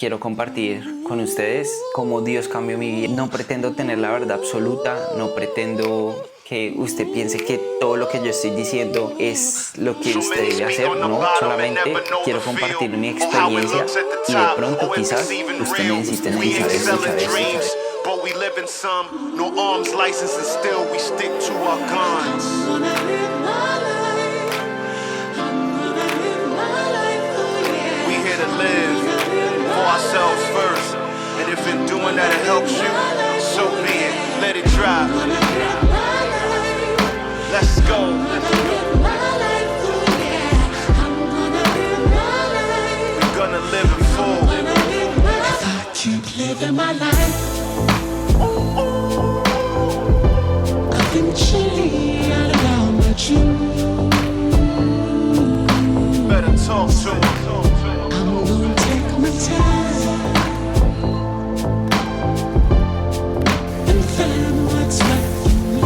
quiero compartir con ustedes cómo Dios cambió mi vida. No pretendo tener la verdad absoluta, no pretendo que usted piense que todo lo que yo estoy diciendo es lo que usted debe hacer, no, solamente quiero compartir mi experiencia y de pronto quizás usted necesite escuchar esto. But we live in some, no arms license and still we stick to our guns. We here to live for ourselves first, and if in doing that it helps you, so be it, let it drive. Let's go. We're gonna live in full. If I keep living my life, I've been chilling out around my dream. Better talk to him. I'm gonna take my time and find what's right for me.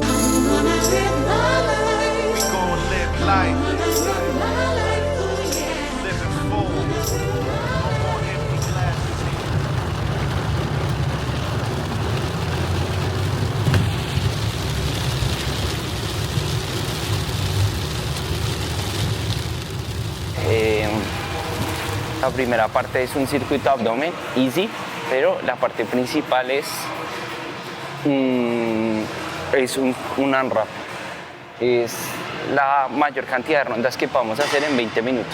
I'm gonna live my life. We gon' live life. Live in full. No more empty glasses here. La primera parte es un circuito abdomen, easy, pero la parte principal es un unwrap. Es la mayor cantidad de rondas que podemos hacer en 20 minutos.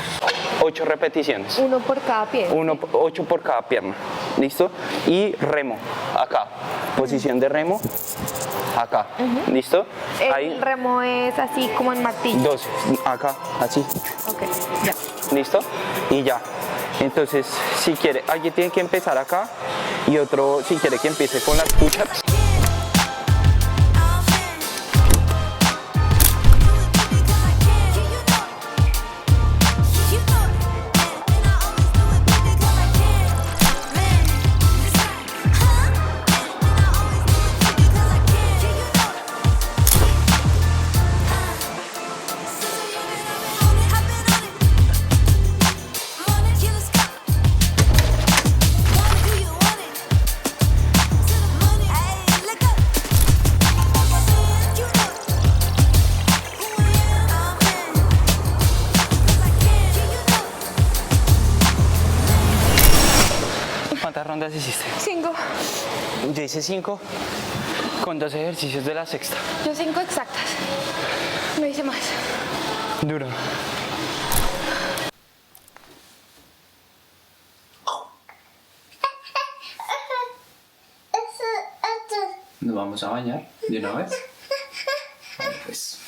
8 repeticiones. Uno por cada pie. 8 por cada pierna. ¿Listo? Y remo, acá. Posición de remo, acá. ¿Listo? El remo es así como en martillo. 2, acá, así. Ok, ya. ¿Listo? Y ya. Entonces, si quiere, alguien tiene que empezar acá y otro, si quiere que empiece con las push-ups. ¿Cuántas rondas hiciste? 5. Yo hice 5 con 2 ejercicios de la sexta. Yo 5 exactas. No hice más. Duro. Nos vamos a bañar de una vez. Vale, pues.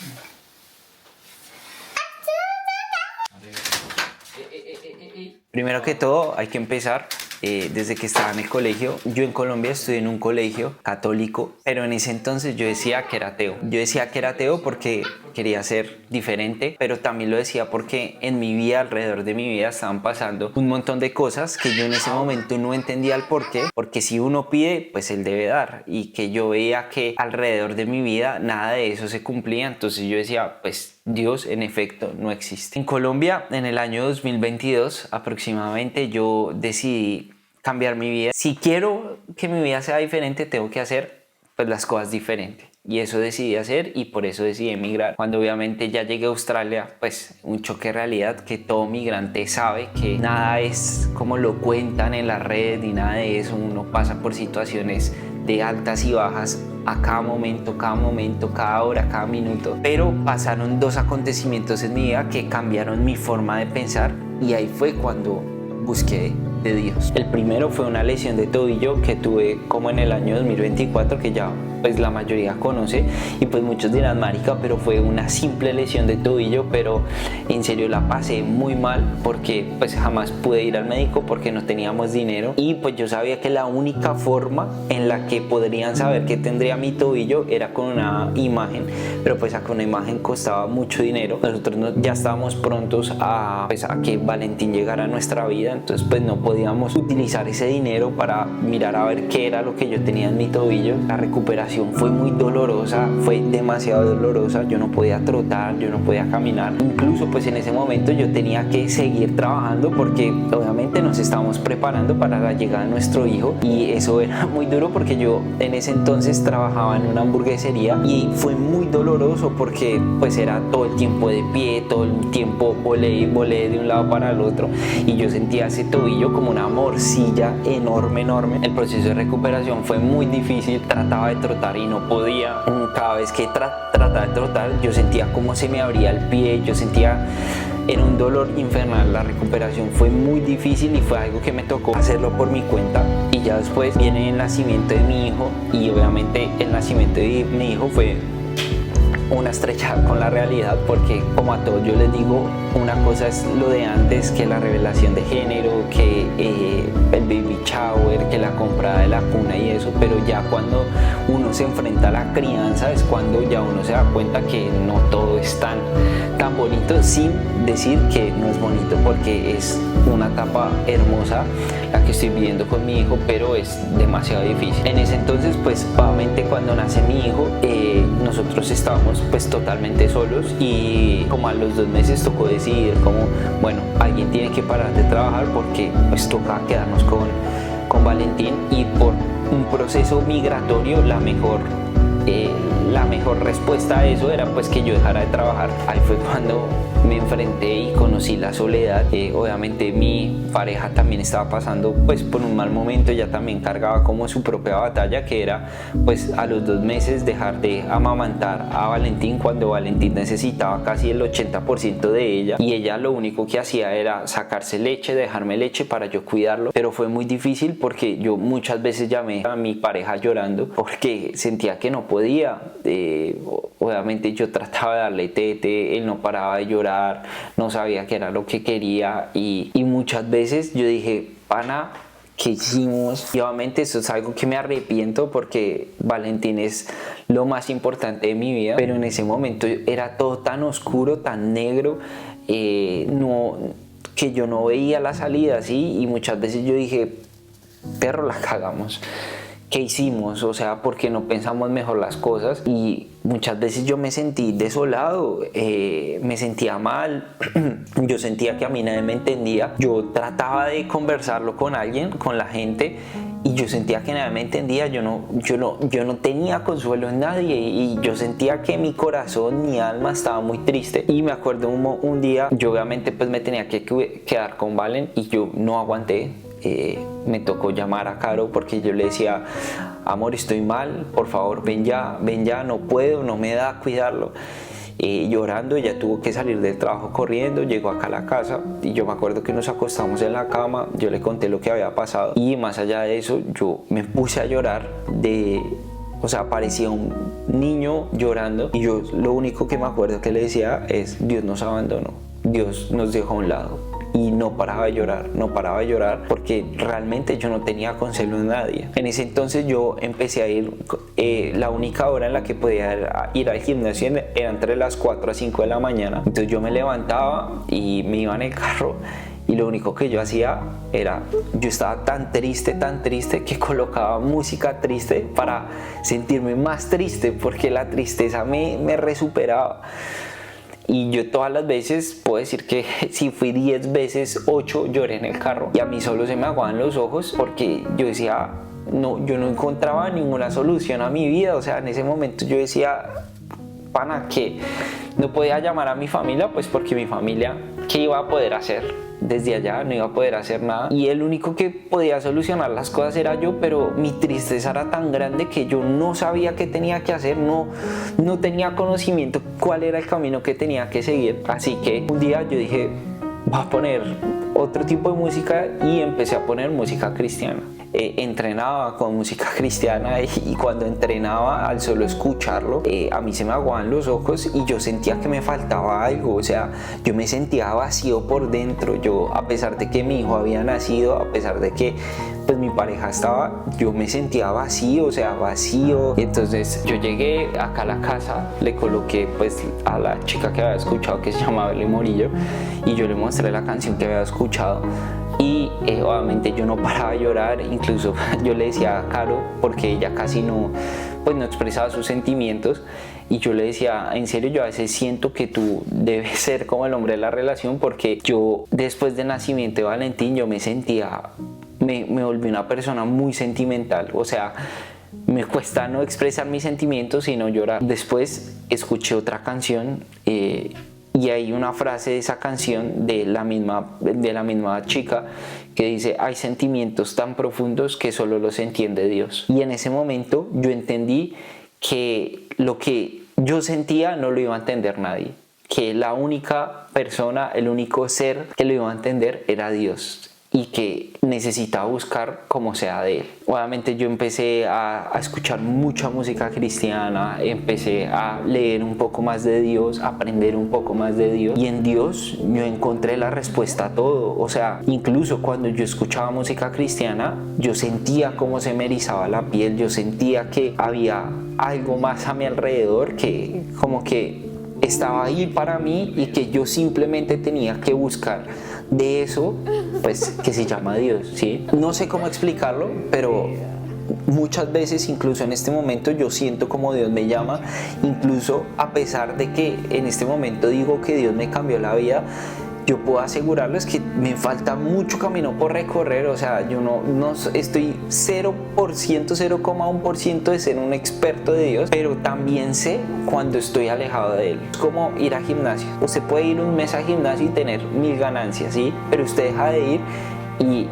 Primero que todo hay que empezar desde que estaba en el colegio. Yo en Colombia estudié en un colegio católico, pero en ese entonces yo decía que era ateo. Yo decía que era ateo porque quería ser diferente, pero también lo decía porque en mi vida, alrededor de mi vida, estaban pasando un montón de cosas que yo en ese momento no entendía el porqué, porque si uno pide, pues él debe dar, y que yo veía que alrededor de mi vida nada de eso se cumplía. Entonces yo decía, pues Dios en efecto no existe. En Colombia, en el año 2022 aproximadamente, yo decidí cambiar mi vida. Si quiero que mi vida sea diferente, tengo que hacer pues las cosas diferentes. Y eso decidí hacer y por eso decidí emigrar. Cuando obviamente ya llegué a Australia, pues un choque de realidad que todo migrante sabe que nada es como lo cuentan en la red ni nada de eso. Uno pasa por situaciones de altas y bajas a cada momento, cada hora, cada minuto. Pero pasaron 2 acontecimientos en mi vida que cambiaron mi forma de pensar y ahí fue cuando busqué de Dios. El primero fue una lesión de tobillo que tuve como en el año 2024, que ya pues la mayoría conoce, y pues muchos dirán, marica, pero fue una simple lesión de tobillo, pero en serio la pasé muy mal porque pues jamás pude ir al médico porque no teníamos dinero, y pues yo sabía que la única forma en la que podrían saber que tendría mi tobillo era con una imagen, pero pues a con una imagen costaba mucho dinero. Nosotros ya estábamos prontos a que Valentín llegara a nuestra vida, entonces pues no podíamos utilizar ese dinero para mirar a ver qué era lo que yo tenía en mi tobillo. La recuperación recuperación fue muy dolorosa, fue demasiado dolorosa. Yo no podía trotar, yo no podía caminar. Incluso pues en ese momento yo tenía que seguir trabajando porque obviamente nos estábamos preparando para la llegada de nuestro hijo, y eso era muy duro porque yo en ese entonces trabajaba en una hamburguesería y fue muy doloroso porque pues era todo el tiempo de pie, todo el tiempo volé de un lado para el otro, y yo sentía ese tobillo como una morcilla enorme. El proceso de recuperación fue muy difícil. Trataba de trotar y no podía. Cada vez que trataba de trotar yo sentía como se me abría el pie, era un dolor infernal. La recuperación fue muy difícil y fue algo que me tocó hacerlo por mi cuenta. Y ya después viene el nacimiento de mi hijo, y obviamente el nacimiento de mi hijo fue una estrechada con la realidad, porque como a todos yo les digo, una cosa es lo de antes, que la revelación de género, que el baby shower, que la comprada de la cuna y eso, pero ya cuando uno se enfrenta a la crianza es cuando ya uno se da cuenta que no todo es tan bonito, sin decir que no es bonito, porque es una etapa hermosa la que estoy viviendo con mi hijo, pero es demasiado difícil. En ese entonces pues obviamente cuando nace mi hijo nosotros estábamos pues totalmente solos, y como a los 2 meses tocó decidir como, bueno, alguien tiene que parar de trabajar porque pues toca quedarnos con Valentín, y por un proceso migratorio la mejor respuesta a eso era pues que yo dejara de trabajar. Ahí fue cuando me enfrenté y conocí la soledad. Obviamente mi pareja también estaba pasando pues por un mal momento, ella también cargaba como su propia batalla, que era pues a los 2 meses dejar de amamantar a Valentín, cuando Valentín necesitaba casi el 80% de ella, y ella lo único que hacía era sacarse leche, dejarme leche para yo cuidarlo. Pero fue muy difícil porque yo muchas veces llamé a mi pareja llorando porque sentía que no podía. Obviamente yo trataba de darle tete, él no paraba de llorar, no sabía qué era lo que quería, y muchas veces yo dije, pana, ¿qué hicimos? Y obviamente eso es algo que me arrepiento porque Valentín es lo más importante de mi vida, pero en ese momento era todo tan oscuro, tan negro, que yo no veía la salida, ¿sí? Y muchas veces yo dije, perro, la cagamos. ¿Qué hicimos? O sea, ¿por qué no pensamos mejor las cosas? Y muchas veces yo me sentí desolado, me sentía mal, yo sentía que a mí nadie me entendía. Yo trataba de conversarlo con alguien, con la gente, y yo sentía que nadie me entendía. Yo no tenía consuelo en nadie, y yo sentía que mi corazón, mi alma estaba muy triste. Y me acuerdo un día, yo obviamente pues me tenía que quedar con Valen, y yo no aguanté. Me tocó llamar a Caro porque yo le decía, amor, estoy mal, por favor ven ya, no puedo, no me da cuidarlo. Llorando, ella tuvo que salir del trabajo corriendo, llegó acá a la casa, y yo me acuerdo que nos acostamos en la cama, yo le conté lo que había pasado, y más allá de eso yo me puse a llorar o sea, parecía un niño llorando, y yo lo único que me acuerdo que le decía es, Dios nos abandonó, Dios nos dejó a un lado. Y no paraba de llorar porque realmente yo no tenía consuelo en nadie. En ese entonces yo empecé a ir, la única hora en la que podía ir al gimnasio era entre las 4 a 5 de la mañana. Entonces yo me levantaba y me iba en el carro, y lo único que yo hacía era, yo estaba tan triste que colocaba música triste para sentirme más triste, porque la tristeza me resuperaba. Y yo todas las veces, puedo decir que si fui 10 veces, 8 lloré en el carro, y a mí solo se me aguaban los ojos porque yo decía, no, yo no encontraba ninguna solución a mi vida. O sea, en ese momento yo decía, pana, que no podía llamar a mi familia, pues porque mi familia, ¿qué iba a poder hacer? Desde allá no iba a poder hacer nada, y el único que podía solucionar las cosas era yo, pero mi tristeza era tan grande que yo no sabía qué tenía que hacer, no tenía conocimiento cuál era el camino que tenía que seguir. Así que un día yo dije, voy a poner otro tipo de música, y empecé a poner música cristiana. Entrenaba con música cristiana, y cuando entrenaba, al solo escucharlo, a mí se me aguaban los ojos y yo sentía que me faltaba algo. O sea, yo me sentía vacío por dentro. Yo, a pesar de que mi hijo había nacido, a pesar de que pues mi pareja estaba, yo me sentía vacío, o sea, vacío. Y entonces yo llegué acá a la casa, le coloqué pues a la chica que había escuchado, que se llamaba Eli Morillo, y yo le mostré la canción que había escuchado. Y obviamente yo no paraba de llorar, incluso yo le decía a Caro, porque ella casi no pues no expresaba sus sentimientos, y yo le decía, en serio, yo a veces siento que tú debes ser como el hombre de la relación, porque yo después del nacimiento de Valentín yo me sentía, me volví una persona muy sentimental, o sea, me cuesta no expresar mis sentimientos sino llorar. Después escuché otra canción y hay una frase de esa canción de la misma chica que dice: hay sentimientos tan profundos que solo los entiende Dios. Y en ese momento yo entendí que lo que yo sentía no lo iba a entender nadie, que la única persona, el único ser que lo iba a entender era Dios, y que necesitaba buscar como sea de él. Obviamente yo empecé a escuchar mucha música cristiana, empecé a leer un poco más de Dios, a aprender un poco más de Dios, y en Dios yo encontré la respuesta a todo. O sea, incluso cuando yo escuchaba música cristiana, yo sentía cómo se me erizaba la piel, yo sentía que había algo más a mi alrededor, que como que estaba ahí para mí y que yo simplemente tenía que buscar de eso, pues, que se llama Dios, ¿sí? No sé cómo explicarlo, pero muchas veces, incluso en este momento, yo siento como Dios me llama, incluso a pesar de que en este momento digo que Dios me cambió la vida. Yo puedo asegurarles que me falta mucho camino por recorrer. O sea, yo no estoy 0%, 0,1% de ser un experto de Dios, pero también sé cuando estoy alejado de Él. Es como ir a gimnasio. Usted puede ir un mes a gimnasio y tener 1000 ganancias, ¿sí? Pero usted deja de ir y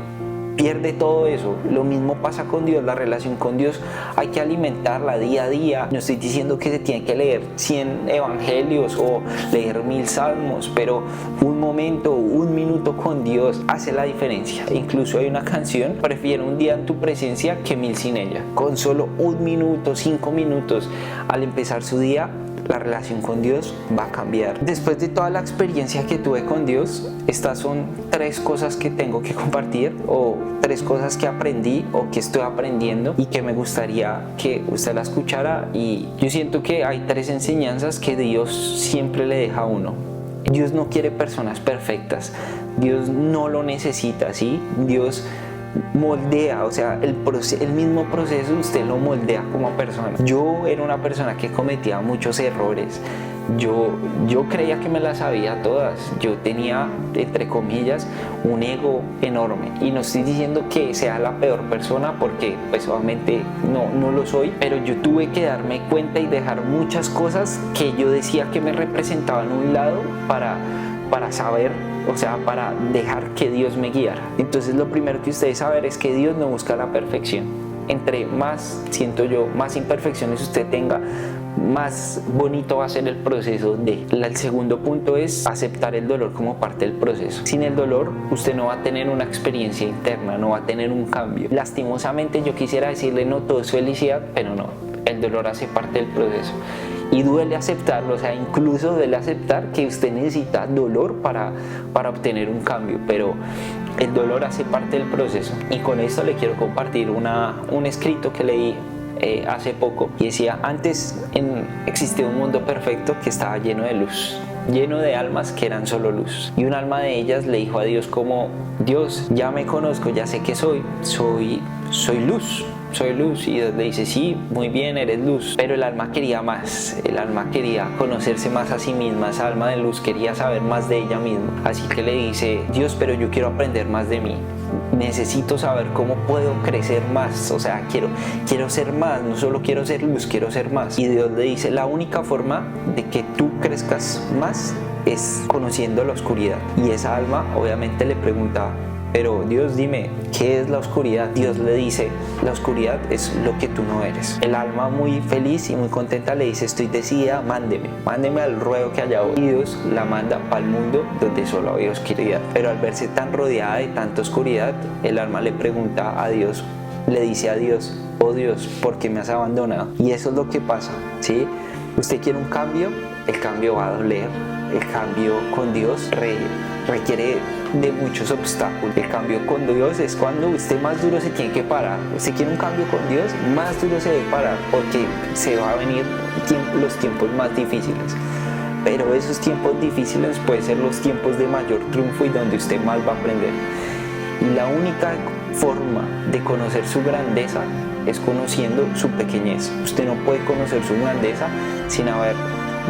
pierde todo eso. Lo mismo pasa con Dios. La relación con Dios hay que alimentarla día a día. No estoy diciendo que se tiene que leer 100 evangelios o leer 1000 salmos, pero un momento, un minuto con Dios hace la diferencia. Incluso hay una canción: prefiero un día en tu presencia que 1000 sin ella. Con solo un minuto, 5 minutos al empezar su día, la relación con Dios va a cambiar. Después de toda la experiencia que tuve con Dios, estas son 3 cosas que tengo que compartir, o 3 cosas que aprendí o que estoy aprendiendo y que me gustaría que usted la escuchara. Y yo siento que hay 3 enseñanzas que Dios siempre le deja a uno. Dios no quiere personas perfectas, Dios no lo necesita, ¿sí? Dios moldea, o sea, el mismo proceso usted lo moldea como persona. Yo era una persona que cometía muchos errores. Yo creía que me las sabía todas. Yo tenía, entre comillas, un ego enorme, y no estoy diciendo que sea la peor persona, porque pues obviamente no lo soy, pero yo tuve que darme cuenta y dejar muchas cosas que yo decía que me representaban un lado para saber, o sea, para dejar que Dios me guiara. Entonces lo primero que ustedes saben es que Dios no busca la perfección. Entre más, siento yo, más imperfecciones usted tenga, más bonito va a ser el proceso de. El segundo punto es aceptar el dolor como parte del proceso. Sin el dolor usted no va a tener una experiencia interna, no va a tener un cambio. Lastimosamente yo quisiera decirle no todo es felicidad, pero no, el dolor hace parte del proceso. Y duele aceptarlo, o sea, incluso duele aceptar que usted necesita dolor para obtener un cambio, pero el dolor hace parte del proceso. Y con esto le quiero compartir un escrito que leí hace poco, y decía: antes existía un mundo perfecto que estaba lleno de luz, lleno de almas que eran solo luz, y un alma de ellas le dijo a Dios como: Dios, ya me conozco, ya sé que soy luz. Soy luz. Y Dios le dice: sí, muy bien, eres luz. Pero el alma quería más, el alma quería conocerse más a sí misma, esa alma de luz quería saber más de ella misma. Así que le dice: Dios, pero yo quiero aprender más de mí, necesito saber cómo puedo crecer más, o sea, quiero ser más, no solo quiero ser luz, quiero ser más. Y Dios le dice: la única forma de que tú crezcas más es conociendo la oscuridad. Y esa alma obviamente le pregunta: pero Dios, dime, ¿qué es la oscuridad? Dios le dice: la oscuridad es lo que tú no eres. El alma, muy feliz y muy contenta, le dice: estoy decidida, mándeme al ruedo que allá voy. Y Dios la manda para el mundo donde solo había oscuridad. Pero al verse tan rodeada de tanta oscuridad, el alma le pregunta a Dios, le dice a Dios: oh Dios, ¿por qué me has abandonado? Y eso es lo que pasa, ¿sí? Usted quiere un cambio, el cambio va a doler. El cambio con Dios requiere de muchos obstáculos. El cambio con Dios es cuando usted más duro se tiene que parar. Usted quiere un cambio con Dios, más duro se debe parar, porque se va a venir los tiempos más difíciles. Pero esos tiempos difíciles pueden ser los tiempos de mayor triunfo y donde usted más va a aprender. Y la única forma de conocer su grandeza es conociendo su pequeñez. Usted no puede conocer su grandeza sin haber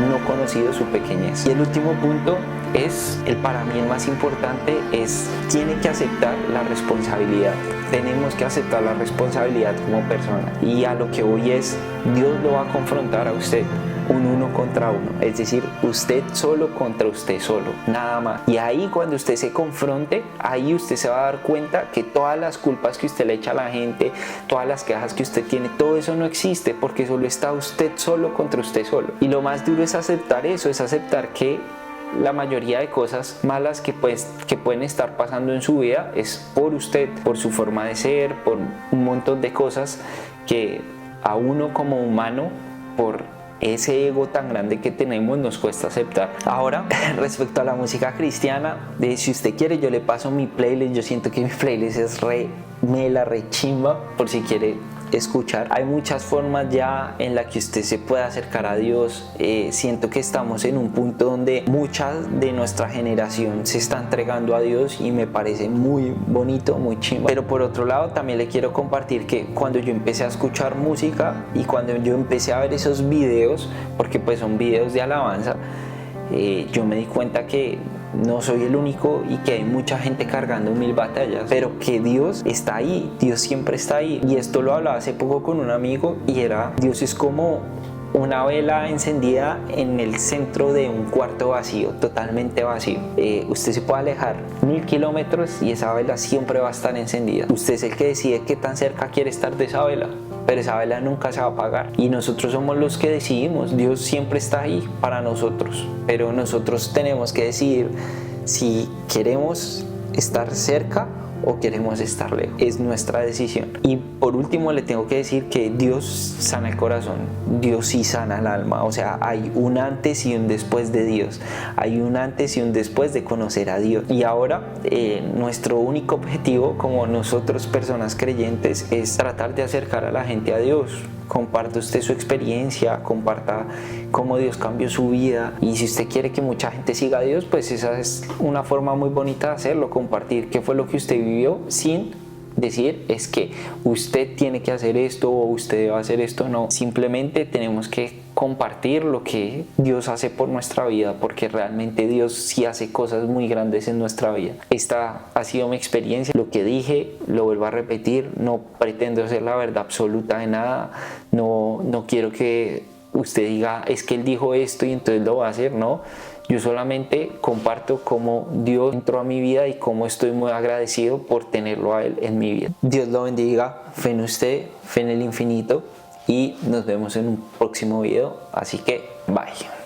no conocido su pequeñez. Y el último punto es, para mí el más importante, es tiene que aceptar la responsabilidad. Tenemos que aceptar la responsabilidad como persona. Y a lo que voy es, Dios lo va a confrontar a usted. Un uno contra uno, es decir, usted solo contra usted solo, nada más. Y ahí cuando usted se confronte, ahí usted se va a dar cuenta que todas las culpas que usted le echa a la gente, todas las quejas que usted tiene, todo eso no existe, porque solo está usted solo contra usted solo. Y lo más duro es aceptar eso, es aceptar que la mayoría de cosas malas que pueden estar pasando en su vida es por usted, por su forma de ser, por un montón de cosas que a uno como humano, por ese ego tan grande que tenemos, nos cuesta aceptar. Ahora, respecto a la música cristiana, si usted quiere yo le paso mi playlist. Yo siento que mi playlist es re chimba, por si quiere escuchar. Hay muchas formas ya en la que usted se puede acercar a Dios. Siento que estamos en un punto donde mucha de nuestra generación se está entregando a Dios y me parece muy bonito, muy chimba. Pero por otro lado también le quiero compartir que cuando yo empecé a escuchar música y cuando yo empecé a ver esos videos, porque pues son videos de alabanza, yo me di cuenta que no soy el único y que hay mucha gente cargando 1000 batallas, pero que Dios está ahí, Dios siempre está ahí. Y esto lo hablaba hace poco con un amigo y era, Dios es como una vela encendida en el centro de un cuarto vacío, totalmente vacío. Usted se puede alejar 1000 kilómetros y esa vela siempre va a estar encendida. Usted es el que decide qué tan cerca quiere estar de esa vela, pero esa vela nunca se va a apagar. Y nosotros somos los que decidimos. Dios siempre está ahí para nosotros, pero nosotros tenemos que decidir si queremos estar cerca o queremos estar lejos. Es nuestra decisión. Y por último le tengo que decir que Dios sana el corazón, Dios sí sana el alma. O sea, hay un antes y un después de Dios, hay un antes y un después de conocer a Dios. Y ahora nuestro único objetivo como nosotros, personas creyentes, es tratar de acercar a la gente a Dios. Comparte usted su experiencia, comparta cómo Dios cambió su vida, y si usted quiere que mucha gente siga a Dios, pues esa es una forma muy bonita de hacerlo, compartir qué fue lo que usted vivió sin decir es que usted tiene que hacer esto o usted debe hacer esto. No, simplemente tenemos que compartir lo que Dios hace por nuestra vida, porque realmente Dios sí hace cosas muy grandes en nuestra vida. Esta ha sido mi experiencia. Lo que dije lo vuelvo a repetir, no pretendo ser la verdad absoluta de nada, no quiero que usted diga es que él dijo esto y entonces lo va a hacer. No, yo solamente comparto cómo Dios entró a mi vida y cómo estoy muy agradecido por tenerlo a él en mi vida. Dios lo bendiga, fe en usted, fe en el infinito, y nos vemos en un próximo video, así que bye.